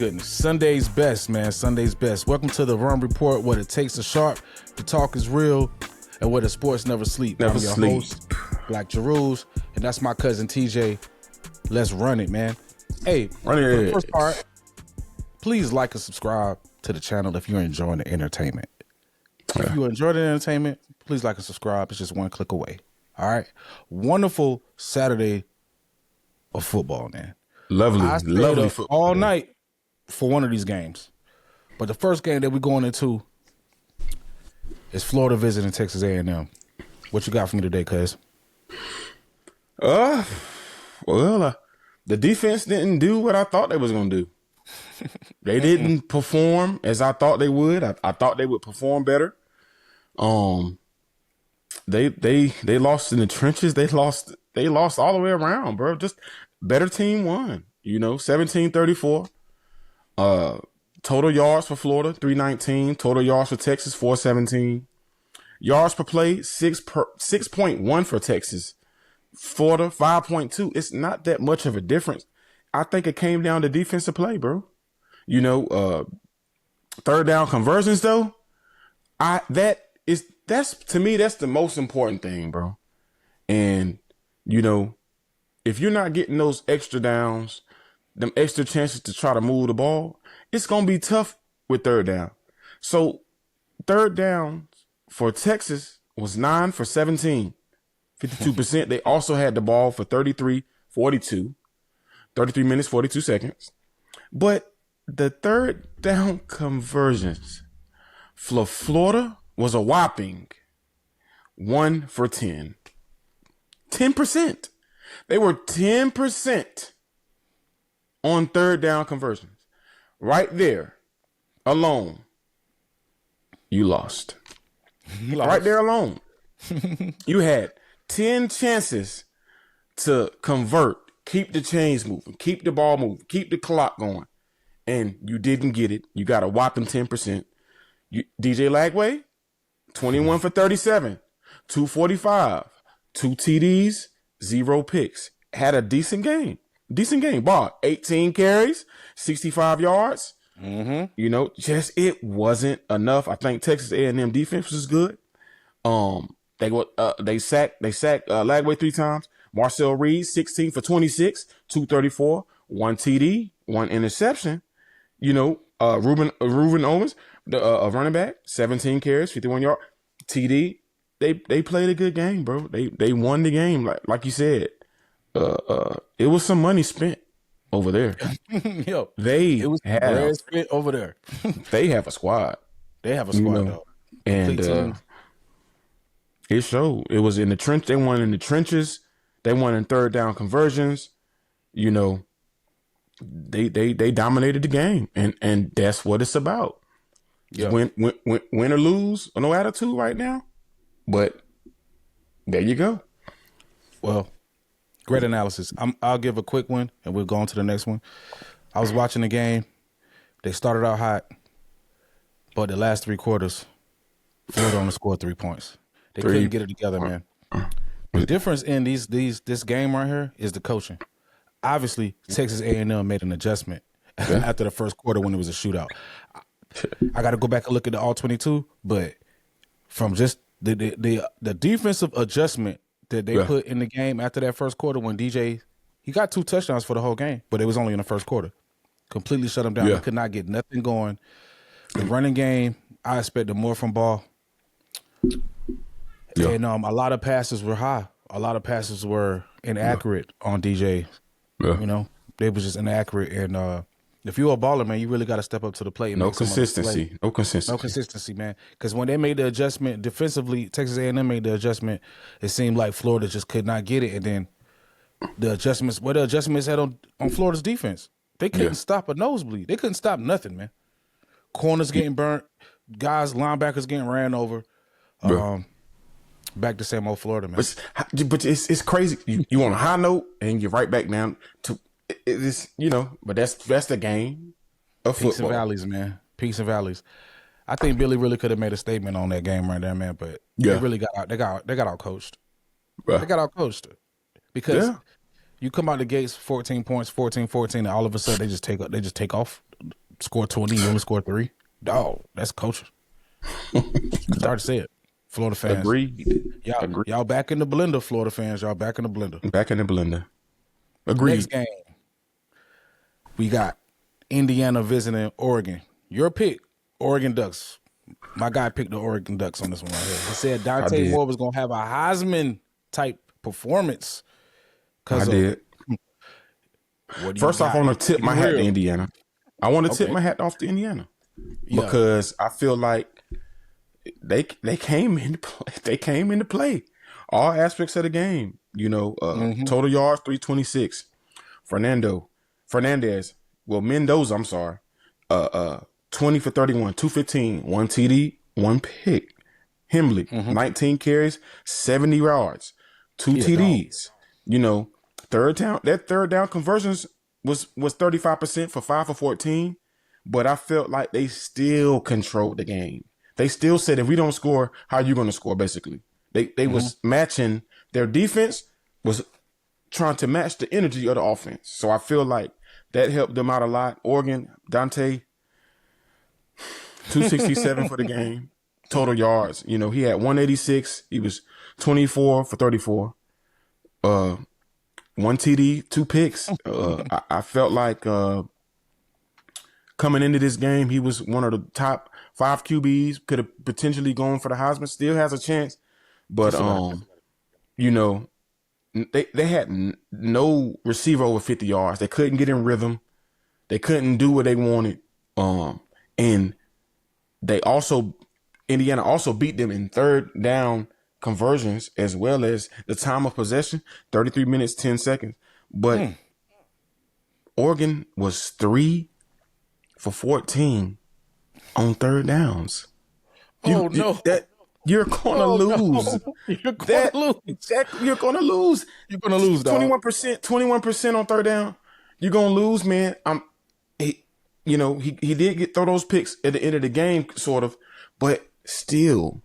Goodness. Sunday's best, man. Sunday's best. Welcome to the Run Report, where the takes are sharp, the talk is real, and where the sports never sleep. I'm your host, Black Jeruz, and that's my cousin TJ. Let's run it, man. Hey, for the first part, please like and subscribe to the channel if you're enjoying the entertainment. If you enjoy the entertainment, please like and subscribe. It's just one click away. All right. Wonderful Saturday of football, man. Lovely football. All night for one of these games. But the first game that we're going into is Florida visiting Texas A&M. What you got for me today, cuz? The defense didn't do what I thought they was going to do. They didn't perform as I thought they would. I thought they would perform better. They lost in the trenches. They lost all the way around, bro. Just better team won. 17-34. Total yards for Florida, 319. Total yards for Texas, 417. Yards per play, 6.1 for Texas. Florida, 5.2. It's not that much of a difference. I think it came down to defensive play, bro. Third down conversions though. That's to me, that's the most important thing, bro. And if you're not getting those extra downs, them extra chances to try to move the ball, it's going to be tough with third down. So third down for Texas was 9 for 17, 52%. They also had the ball for 33 minutes, 42 seconds. But the third down conversions for Florida was a whopping 1 for 10. 10%. They were 10% on third down conversions. Right there alone, you lost. Right there alone. You had 10 chances to convert, keep the chains moving, keep the ball moving, keep the clock going, and you didn't get it. You got a whopping 10%. DJ Lagway, 21 for 37, 245, 2 TDs, 0 picks. Had a decent game. Ball, 18 carries, 65 yards. It wasn't enough. I think Texas A&M defense was good. They sacked Lagway 3 times. Marcel Reed, 16 for 26, 234, 1 TD, 1 interception. Ruben Owens, a running back, 17 carries, 51 yards, TD. They played a good game, bro. They won the game, like you said. It was some money spent over there. Yo, it was spent over there. They have a squad. Though. And it showed. It was in the trench. They won in the trenches. They won in third down conversions. They dominated the game, and that's what it's about. Yeah. Win or lose, no attitude right now. But there you go. Well, great analysis. I'll give a quick one, and we'll go on to the next one. I was watching the game. They started out hot, but the last 3 quarters, Florida only scored 3 points. They couldn't get it together, man. The difference in this game right here is the coaching. Obviously, Texas A&M made an adjustment after the first quarter when it was a shootout. I got to go back and look at the all-22, but from just the defensive adjustment that they put in the game after that first quarter, when DJ, he got 2 touchdowns for the whole game, but it was only in the first quarter. Completely shut him down. He could not get nothing going. The running game, I expected more from Ball. Yeah. And a lot of passes were high. A lot of passes were inaccurate on DJ. Yeah. They was just inaccurate. And if you're a baller, man, you really got to step up to the plate. And No consistency, man. Because when they made the adjustment defensively, Texas A&M made the adjustment, it seemed like Florida just could not get it. And then the adjustments had on Florida's defense, they couldn't stop a nosebleed. They couldn't stop nothing, man. Corners getting burnt, linebackers getting ran over. Back to same old Florida, man. But it's crazy. You on a high note and you're right back down to it's, but that's the game of football. Peaks and valleys, man. Peaks and valleys. I think Billy really could have made a statement on that game right there, man. But they really got out. They got out coached. They got out coached because you come out the gates 14 points, 14-14, and all of a sudden they just take off score 20, you only score 3. Dog, that's coaching. Start to say it. Florida fans. Agreed. Y'all back in the blender, Florida fans. Y'all back in the blender. Back in the blender. Agreed. Next game, we got Indiana visiting Oregon. Your pick, Oregon Ducks. My guy picked the Oregon Ducks on this one right here. He said Dante Moore was going to have a Heisman-type performance. I did. First off, I want to tip my hat to Indiana. I want to tip my hat off to Indiana because I feel like they came into play. They came into play. All aspects of the game. Total yards 326. Mendoza. I'm sorry. 20 for 31, 215, 1 TD, 1 pick. Himley, 19 carries, 70 yards, 2 TDs. Third down conversions was 35% for 5 for 14, but I felt like they still controlled the game. They still said, if we don't score, how are you going to score, basically? They was matching, their defense was trying to match the energy of the offense. So I feel like that helped them out a lot. Oregon, Dante, 267 for the game. Total yards. He had 186. He was 24 for 34. 1 TD, 2 picks. I felt like coming into this game, he was one of the top 5 QBs. Could have potentially gone for the Heisman. Still has a chance. But, they had no receiver over 50 yards. They couldn't get in rhythm. They couldn't do what they wanted. And Indiana also beat them in third down conversions as well as the time of possession, 33 minutes, 10 seconds. But Oregon was 3 for 14 on third downs. You're going to lose. You're going to lose. You're going to lose. You're going to lose, dog. 21% on third down. You're going to lose, man. He did throw those picks at the end of the game, sort of, but still,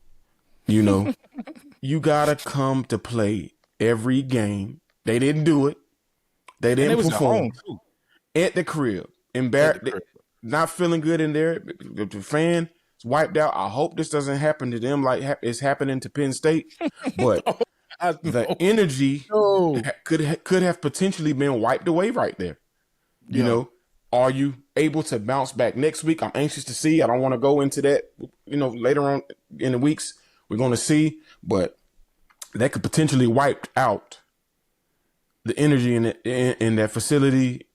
you gotta come to play every game. They didn't do it. They didn't perform at the crib. Not feeling good in there. The fans wiped out. I hope this doesn't happen to them like it's happening to Penn State, but the energy could have potentially been wiped away right there. Are you able to bounce back next week? I'm anxious to see. I don't want to go into that, later on in the weeks. We're going to see, but that could potentially wipe out the energy in that facility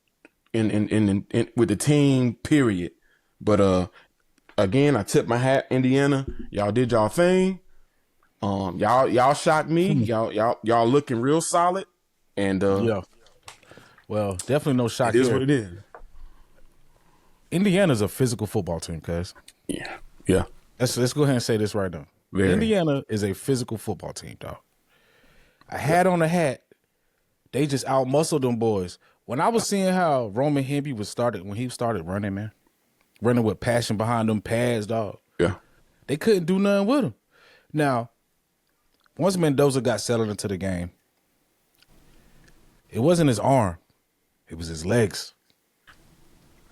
in with the team, period. But again, I tip my hat, Indiana. Y'all did y'all thing. Y'all shocked me. Y'all looking real solid. And well, definitely no shock. It is what it is. Indiana's a physical football team, cuz. Yeah. Let's go ahead and say this right now. Indiana is a physical football team, dog. A hat on a hat. They just out-muscled them boys. When I was seeing how Roman Hemby when he started running, man, running with passion behind them pads, dog. Yeah. They couldn't do nothing with him. Now, once Mendoza got settled into the game, it wasn't his arm. It was his legs.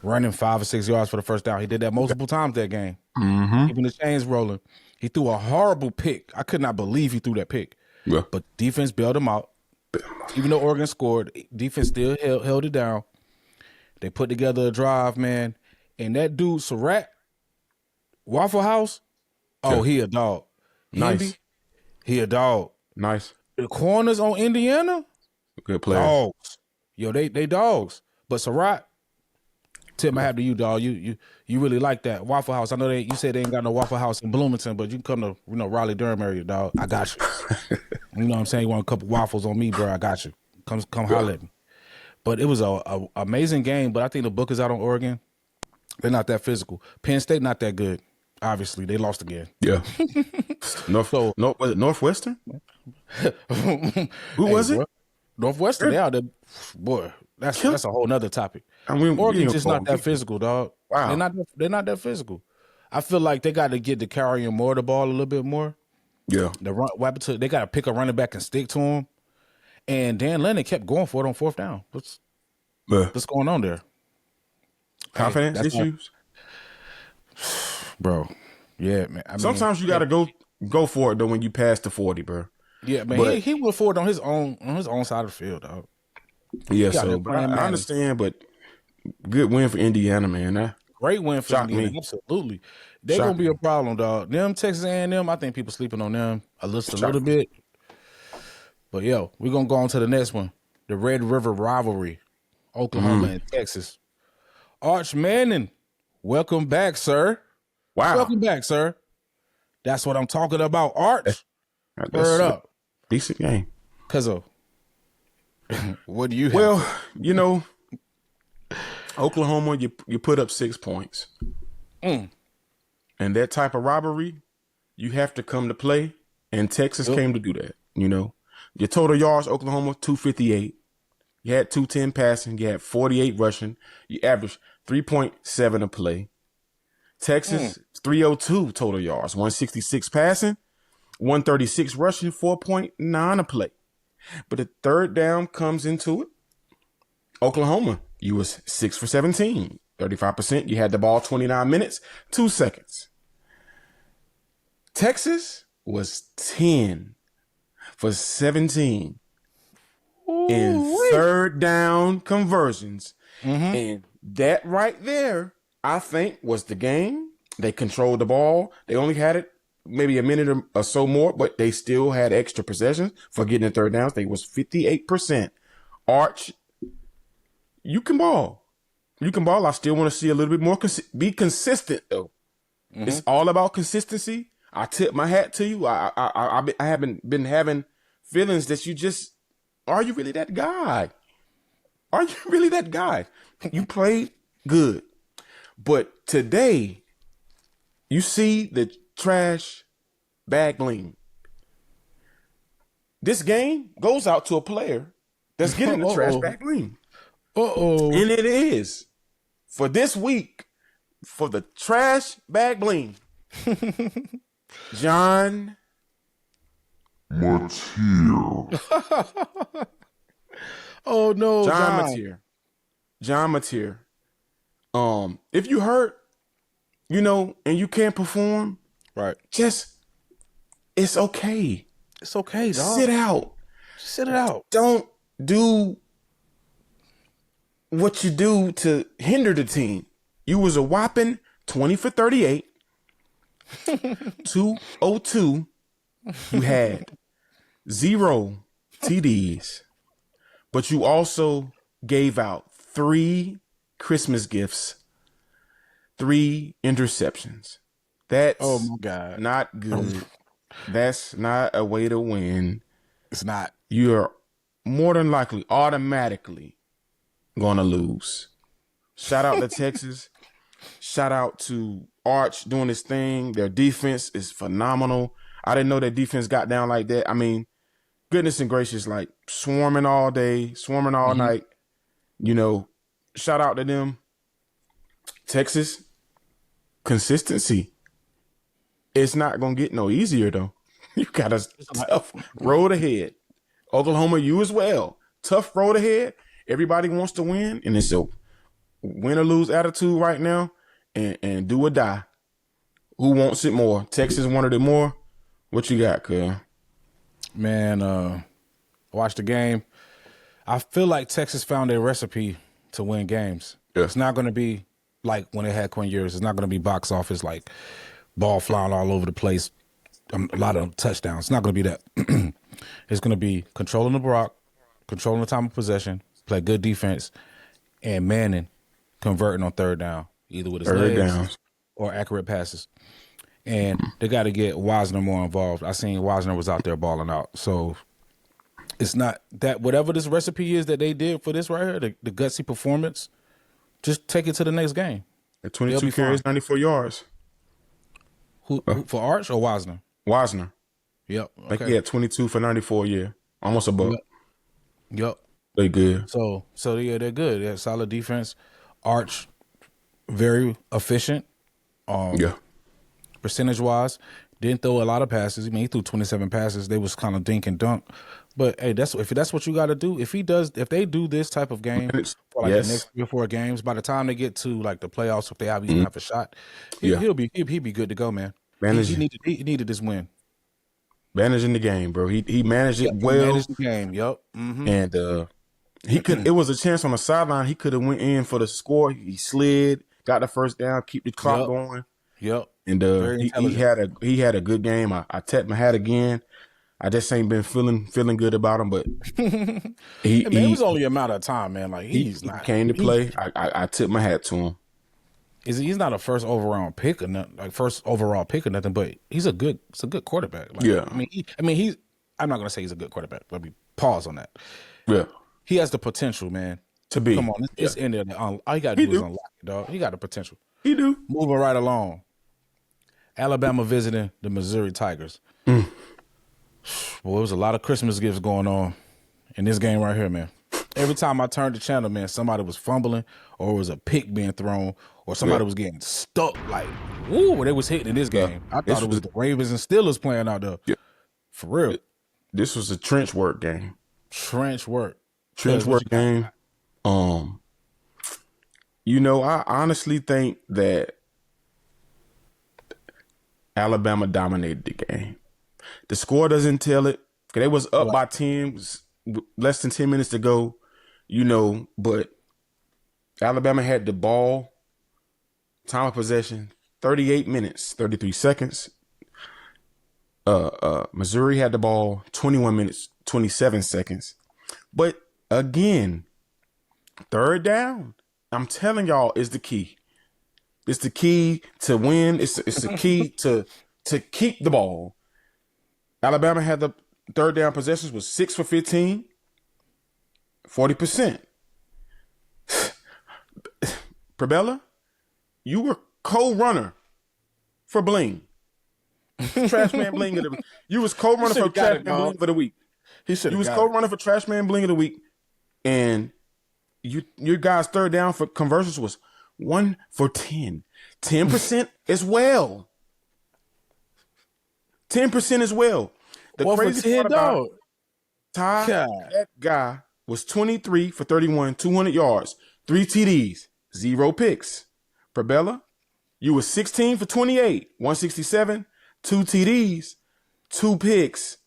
Running 5 or 6 yards for the first down. He did that multiple times that game. Keeping the chains rolling. He threw a horrible pick. I could not believe he threw that pick. Yeah. But defense bailed him out. Even though Oregon scored, defense still held it down. They put together a drive, man. And that dude, Surratt, Waffle House, he a dog. Nice. Hemby, he a dog. Nice. The corners on Indiana, good player. Dogs. Yo, they dogs. But Surratt, tip my hat to you, dog. You really like that Waffle House. I know you said they ain't got no Waffle House in Bloomington, but you can come to Raleigh Durham area, dog. I got you. You know what I'm saying? You want a couple waffles on me, bro? I got you. Come holler at me. But it was a amazing game. But I think the book is out on Oregon. They're not that physical. Penn State not that good. Obviously, they lost again. Yeah. Was it Northwestern? Who was it? Northwestern. They out there. Boy, that's a whole nother topic. Oregon's just not that physical, dog. Wow. They're not that physical. I feel like they got to get to carrying more of the ball a little bit more. Yeah. They got to pick a running back and stick to him. And Dan Lennon kept going for it on fourth down. What's going on there? Confidence issues? bro. Yeah, man. I mean, Sometimes you got to go for it though when you pass the 40, bro. yeah, man. But He went forward on his own side of the field, dog. yeah, He out there so but playing I Manning. understand, but good win for Indiana, man. That Great win for shocked Indiana. me. Absolutely. They're Shocked gonna be a me. problem, dog. Them Texas A&M, I think people sleeping on them a little Shocked me. bit. But yo, we're gonna go on to the next one. The Red River rivalry. Oklahoma and Texas. Arch Manning, welcome back, sir. Wow. Welcome back, sir. That's what I'm talking about. Arch. That's Word up. decent game. Cause of what do you have? Well, you know, Oklahoma, you put up 6 points. And that type of robbery, you have to come to play. And Texas came to do that, you know. Your total yards, Oklahoma, 258. You had 210 passing. You had 48 rushing. You averaged 3.7 a play. Texas, 302 total yards, 166 passing, 136 rushing, 4.9 a play. But the third down comes into it. Oklahoma, you was 6 for 17, 35%. You had the ball 29 minutes, 2 seconds. Texas was 10 for 17 in third down conversions. And that right there, I think, was the game. They controlled the ball. They only had it maybe a minute or so more, but they still had extra possessions for getting the third downs. They was 58%. Arch, you can ball. You can ball. I still want to see a little bit more. Be consistent, though. It's all about consistency. I tip my hat to you. I haven't been having feelings that are you really that guy? Are you really that guy? You played good. But today, you see the trash bag lean. This game goes out to a player that's getting the trash bag lean. And it is for this week for the trash bag bling. John Mateer. Oh no, John Mateer. If you hurt, you know, and you can't perform, right? It's okay. It's okay, dog. Sit out. Sit it out. Don't do what you do to hinder the team. You was a whopping 20 for 38, 202. You had 0 TDs, but you also gave out 3 Christmas gifts, 3 interceptions. That's oh my God, not good. That's not a way to win. It's not. You're more than likely automatically going to lose. Shout out to Texas. Shout out to Arch doing his thing. Their defense is phenomenal. I didn't know their defense got down like that. I mean, goodness and gracious, like swarming all day, swarming all night. You know, shout out to them. Texas, consistency. It's not going to get no easier, though. You got a tough road ahead. Oklahoma, you as well. Tough road ahead. Everybody wants to win, and it's a win or lose attitude right now, and do or die. Who wants it more? Texas wanted it more. What you got, cuz? Man, watch the game. I feel like Texas found a recipe to win games. Yeah. It's not going to be like when they had Quinn Ewers. It's not going to be box office, like ball flying all over the place, a lot of touchdowns. It's not going to be that. It's going to be controlling the rock, controlling the time of possession, play good defense, and Manning converting on third down, either with his legs or accurate passes. And they got to get Wisner more involved. I seen Wisner was out there balling out. So it's not that whatever this recipe is that they did for this right here, the gutsy performance, just take it to the next game. At 22 carries, 94 yards. Who for Arch or Wisner? Wisner. Yep. Okay. Like he had 22 for 94 a year. Almost a buck. Yep. They good. So yeah, they're good. They have solid defense. Arch, very efficient. Yeah. Percentage wise, Didn't throw a lot of passes. I mean, he threw 27 passes. They was kind of dink and dunk. But hey, if that's what you got to do. If they do this type of game for like the Yes. next 3 or 4 games, by the time they get to like the playoffs, if they even have a shot, Yeah. he'll be good to go, man. Manage, He needed this win. managing the game, bro. He managed it He well, managed the game. Yep. Mm-hmm. and he could. It was a chance on the sideline. He could have went in for the score. He slid, got the first down, keep the clock Yep. going, Yep. and Very intelligent. he had a good game. I tapped my hat again. I just ain't been feeling good about him, but Hey, man, it was only a matter of time, man. Like he not came to play. I tipped my hat to him. he's not a first overall pick or nothing, but he's a good quarterback. Like, Yeah. I'm not gonna say he's a good quarterback. Let me pause on that. Yeah, He has the potential, man. to be. Come on, it's in there. All you gotta do is unlock it, dog. He got the potential. He do. Moving right along. Alabama visiting the Missouri Tigers. Well, it was a lot of Christmas gifts going on in this game right here, man. Every time I turned the channel, man, somebody was fumbling or it was a pick being thrown or somebody was getting stuck. Like, woo, they was hitting in this game. I thought it was the Ravens and Steelers playing out there. Yeah. For real. This was a trench work game. Trench work. Game. I honestly think that Alabama dominated the game. The score doesn't tell it. They was up by 10, was less than 10 minutes to go, but Alabama had the ball, time of possession, 38 minutes, 33 seconds. Missouri had the ball, 21 minutes, 27 seconds. But again, third down, I'm telling y'all, is the key. It's the key to win. It's the key to keep the ball. Alabama had the third down possessions was 6 for 15, 40%. Probella, you were co-runner for Bling. Trash Man Bling of the week. You was co-runner for Trash Man Bling for the week. You was co-runner for Trash Man Bling of the week, and your guys' third down for conversions was 1 for 10, 10% as well. 10% as well. The crazy part about Ty, that guy was 23 for 31, 200 yards, 3 TDs, 0 picks. Probella, you were 16 for 28, 167, 2 TDs, 2 picks.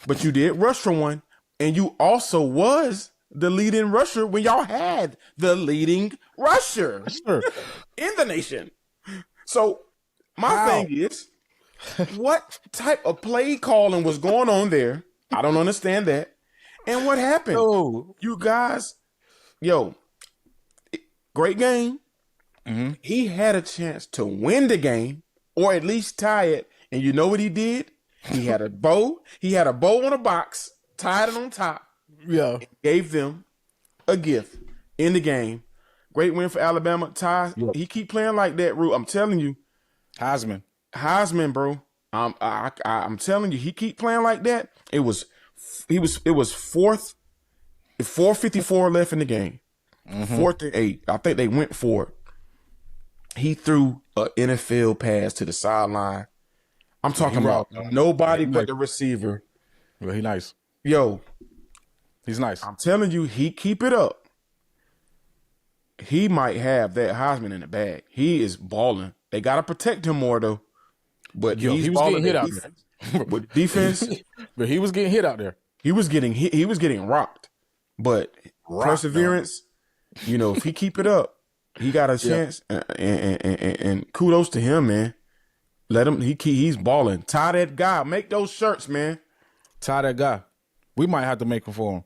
But you did rush for 1, and you also was the leading rusher when y'all had the leading rusher in the nation. So my thing is, what type of play calling was going on there? I don't understand that. And what happened? You guys, great game. Mm-hmm. He had a chance to win the game or at least tie it. And you know what he did? He had a bow. He had a bow on a box, tied it on top. Yeah. Gave them a gift in the game. Great win for Alabama. Ty, he keep playing like that, Rue. I'm telling you. Heisman, bro. I'm telling you, he keep playing like that. It was 4:54 left in the game. 4th and 8. I think they went for it. He threw an NFL pass to the sideline. I'm talking about nobody but the receiver. Well, he nice. He's nice. I'm telling you, he keep it up. He might have that Heisman in the bag. He is balling. They gotta protect him more though. But he was getting hit out there. With defense, but he was getting hit out there. He was getting hit. He was getting rocked. But perseverance, if he keep it up, he got a chance. And kudos to him, man. Let him. He's balling. Tie that guy. Make those shirts, man. Tie that guy. We might have to make them for him.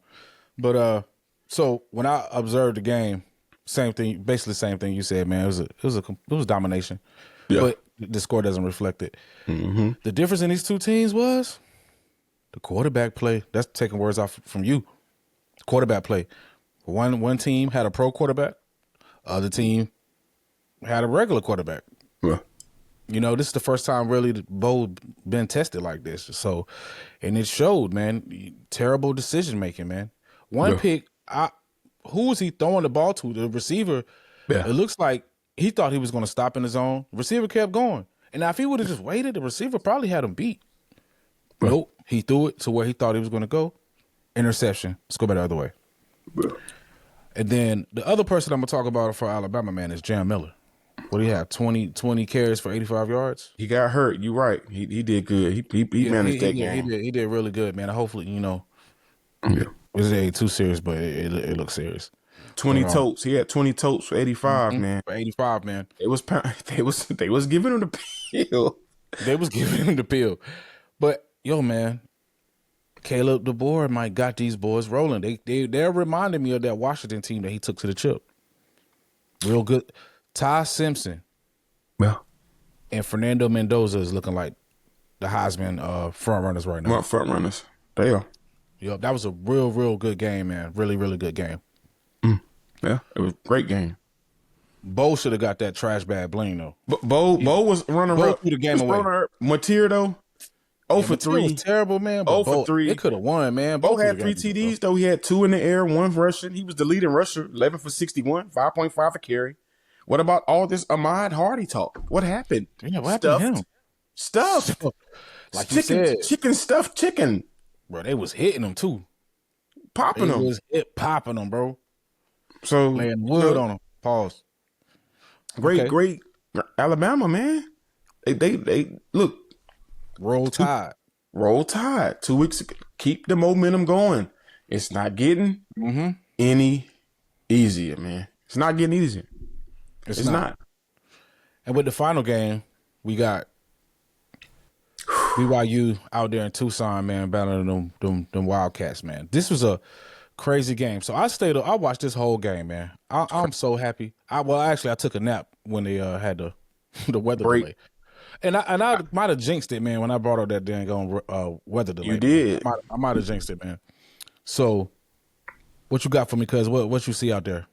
But so when I observed the game, same thing, basically same thing you said, man. It was domination. Yeah. But the score doesn't reflect it. Mm-hmm. The difference in these two teams was the quarterback play. That's taking words off from you. Quarterback play. One team had a pro quarterback. Other team had a regular quarterback. Yeah. This is the first time really the bowl been tested like this. So, and it showed, man, terrible decision making, man. One pick, who was he throwing the ball to? The receiver. Yeah. It looks like he thought he was going to stop in his zone. Receiver kept going. And now if he would have just waited, the receiver probably had him beat. Nope. He threw it to where he thought he was going to go. Interception. Let's go back the other way. And then the other person I'm going to talk about for Alabama, man, is Jam Miller. What do you have? 20 carries for 85 yards? He got hurt. You're right. He did good. He managed that game. He did really good, man. Hopefully, Yeah. It was too serious, but it looked serious. 20 totes. He had 20 totes for 85, man. For 85, man. They was giving him the pill. They was giving him the pill. But, yo, man, Caleb DeBoer might got these boys rolling. They're reminding me of that Washington team that he took to the chip. Real good. Ty Simpson and Fernando Mendoza is looking like the Heisman front runners right now. Front runners. They are. Yo, that was a real good game, man. Really, really good game. Yeah, it was a great game. Bo should have got that trash bag bling though. Bo was running Bo threw the game away. Mateer though, 0 for 3. Was terrible, man. 0 for 3. They could have won, man. Bo had 3 TDs though. He had 2 in the air, 1 rushing. He was the leading rusher, 11 for 61, 5.5 a carry. What about all this Ahmad Hardy talk? What happened? Yeah, what happened to him? Stuffed. Like chicken stuffed chicken. Bro, they was hitting him too. Popping them. Popping them, bro. So laying wood on them. Pause. Great Alabama, man. They look. Roll Tide. 2 weeks ago. Keep the momentum going. It's not getting any easier, man. It's not getting easier. It's not. And with the final game, we got BYU out there in Tucson, man, battling them Wildcats, man. This was a crazy game. So I watched this whole game, man. I'm so happy. I took a nap when they had the weather delay. And I might have jinxed it, man, when I brought up that dang weather delay. You did. I might have jinxed it, man. So what you got for me, cuz? What you see out there?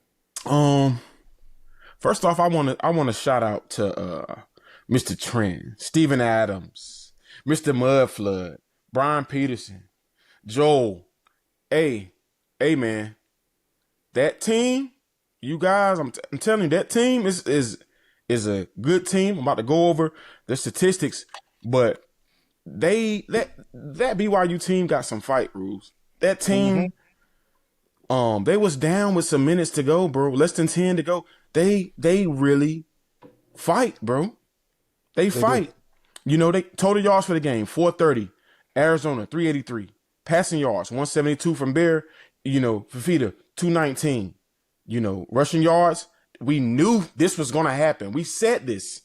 First off, I want to shout out to Mr. Trent, Steven Adams, Mr. Mudflood, Brian Peterson, Joel. Hey, man, that team, you guys, I'm telling you, that team is a good team. I'm about to go over the statistics, but that BYU team got some fight rules. That team, they was down with some minutes to go, bro. Less than 10 to go. They really fight, bro. They fight. Do. They total yards for the game, 430. Arizona, 383. Passing yards, 172 from Bear. Fafita, 219. Rushing yards, we knew this was going to happen. We said this.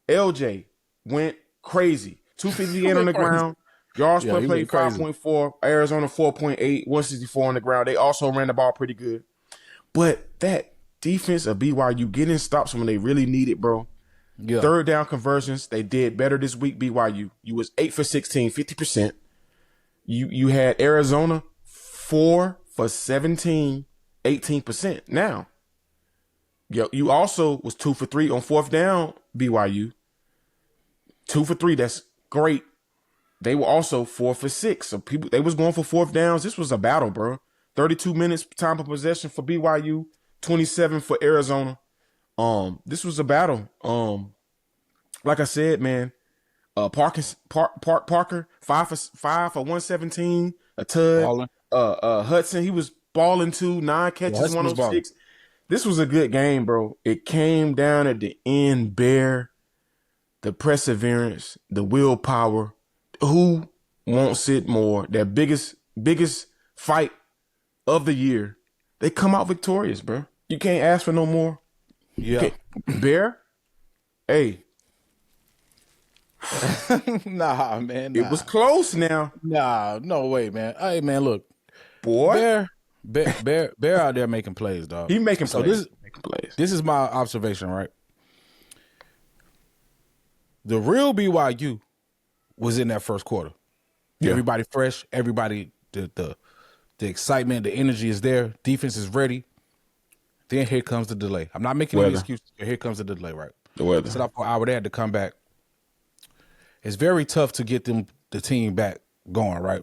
LJ went crazy. 258 on the ground. Yards per play, 5.4. Arizona, 4.8. 164 on the ground. They also ran the ball pretty good. But that defense of BYU getting stops when they really need it, bro. Yeah. Third down conversions, they did better this week, BYU. You was 8 for 16, 50%. You had Arizona 4 for 17, 18%. Now, you also was 2 for 3 on fourth down, BYU. 2 for 3, that's great. They were also 4 for 6. So they was going for fourth downs. This was a battle, bro. 32 minutes time of possession for BYU, 27 for Arizona. This was a battle. Like I said, man, Parker, 5 for 117. A tud. Hudson, he was balling too. 9 catches, 106. This was a good game, bro. It came down at the end. Bear, the perseverance, the willpower. Who wants it more? Their biggest fight of the year. They come out victorious, bro. You can't ask for no more. Yeah. Bear, hey. Nah, man. Nah. It was close now. Nah, no way, man. Hey, man, look. Boy. Bear out there making plays, dog. He making plays. This is my observation, right? The real BYU was in that first quarter. Yeah. Everybody fresh. Everybody, the excitement, the energy is there. Defense is ready. Then here comes the delay. I'm not making any excuses. Here comes the delay, right? The weather. Set up for an hour. They had to come back. It's very tough to get the team back going, right?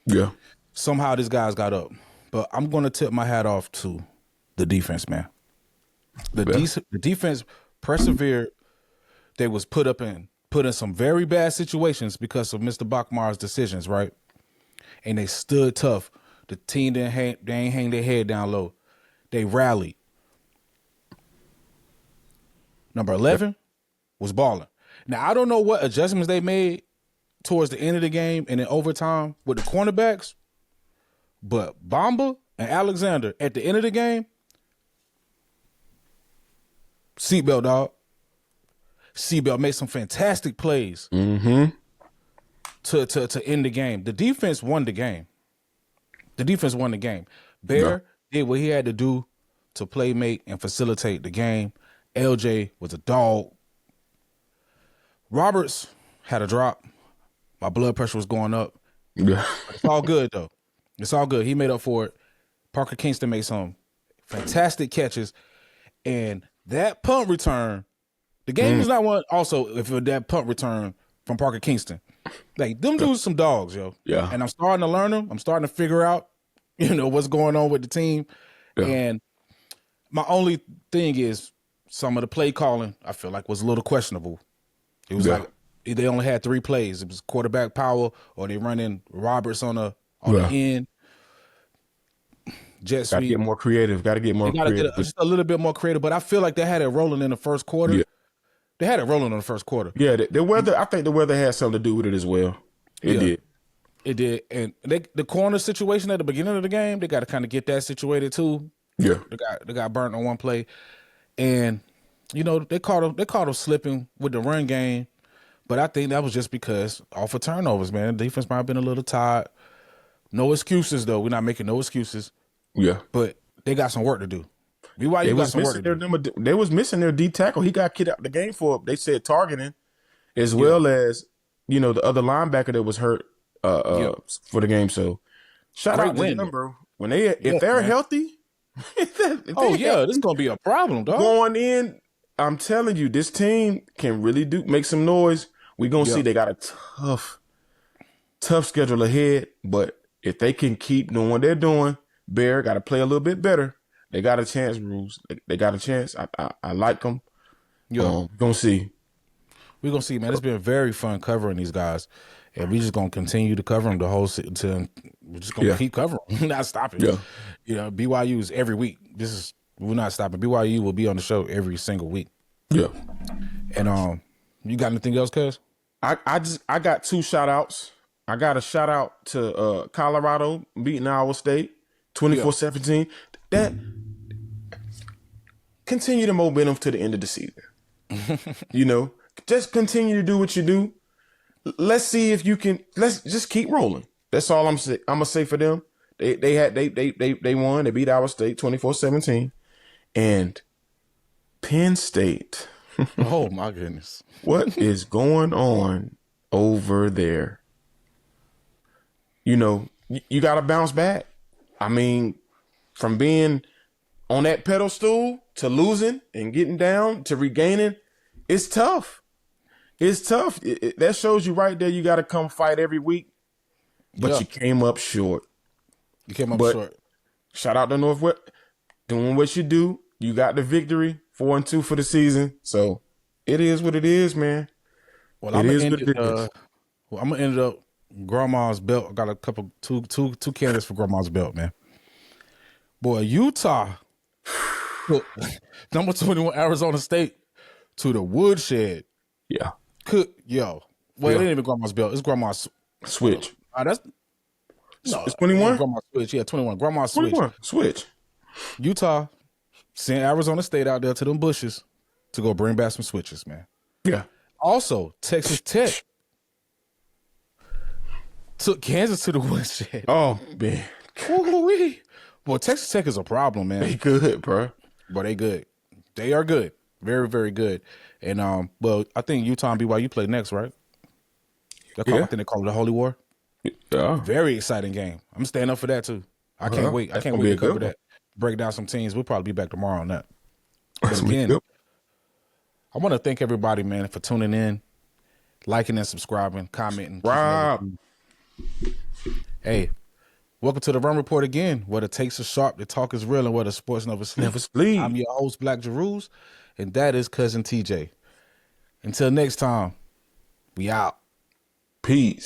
Yeah. Somehow this guy's got up. But I'm going to tip my hat off to the defense, man. The defense persevered. they was put in some very bad situations because of Mr. Bachmar's decisions, right? And they stood tough. The team they ain't hang their head down low. They rallied. Number 11 was balling. Now, I don't know what adjustments they made towards the end of the game and in overtime with the cornerbacks, but Bamba and Alexander at the end of the game, seatbelt, dog. Seatbelt made some fantastic plays to end the game. The defense won the game. Bear did what he had to do to play, make, and facilitate the game. LJ was a dog. Roberts had a drop. My blood pressure was going up. Yeah. It's all good, though. It's all good. He made up for it. Parker Kingston made some fantastic catches. And that punt return, the game is not one also if that punt return from Parker Kingston. Like, them dudes some dogs, yo. Yeah. And I'm starting to learn them. I'm starting to figure out, what's going on with the team. Yeah. And my only thing is some of the play calling, I feel like, was a little questionable. It was like they only had 3 plays. It was quarterback power, or they running Roberts on the end. Jet sweep. Got to get more creative. Just a little bit more creative. But I feel like they had it rolling in the first quarter. Yeah. They had it rolling in the first quarter. Yeah, the weather. I think the weather had something to do with it as well. It did. And the corner situation at the beginning of the game, they got to kind of get that situated too. Yeah, they got burnt on one play, and they caught him slipping with the run game. But I think that was just because off of turnovers, man. The defense might have been a little tired. No excuses, though. We're not making no excuses. Yeah. But they got some work to do. BYU got some work to do. They was missing their D tackle. He got kicked out the game for, they said, targeting, as well as, the other linebacker that was hurt for the game. So shout out to them, bro. If they're healthy, this is going to be a problem, dog. Going in, I'm telling you, this team can really make some noise. We're going to see they got a tough schedule ahead, but if they can keep doing what they're doing, Bear got to play a little bit better. They got a chance, Rules. They got a chance. I like them. We're going to see. We're going to see, man. It's been very fun covering these guys, and we're just going to continue to cover them the whole season. We're just going to keep covering them. Not stopping. Yeah. BYU is every week. We're not stopping. BYU will be on the show every single week. Yeah. And you got anything else, cuz? I got 2 shout outs. I got a shout out to Colorado beating Iowa State 24-17. That continue the momentum to the end of the season. Just continue to do what you do. Let's see if you can. Let's just keep rolling. That's all I'm gonna say for them. They won. They beat Iowa State 24-17, and Penn State. Oh my goodness! What is going on over there? You got to bounce back. I mean, from being on that pedestal to losing and getting down to regaining, it's tough. It's tough. That shows you right there. You got to come fight every week, but you came up short. Short. Shout out to Northwest doing what you do. You got the victory, 4-2 for the season. So it is what it is, man. Well, I'm gonna end up Grandma's belt. I got a couple two candidates for Grandma's belt, man. Boy, Utah, number 21 Arizona State to the woodshed. Yeah. It ain't even Grandma's belt. It's Grandma's switch. It's 21? Grandma's switch. Yeah, 21. Grandma's switch. 21. Switch. Utah sent Arizona State out there to them bushes to go bring back some switches, man. Yeah. Also, Texas Tech took Kansas to the woodshed. Oh, man. Well, Texas Tech is a problem, man. They good, bro. But they good. They are good. Very, very good. And I think Utah and BYU play next, right? I think they call it the Holy War. Yeah. Very exciting game. I'm staying up for that too. I can't wait. I can't wait to cover that. Break down some teams. We'll probably be back tomorrow on that. But again, I want to thank everybody, man, for tuning in, liking and subscribing, commenting. Rob. Hey, welcome to the Run Report again, where the takes are sharp, the talk is real, and where the sports never sleep. Never sleep. I'm your host, Black Jeruz, and that is Cousin TJ. Until next time, we out. Peace.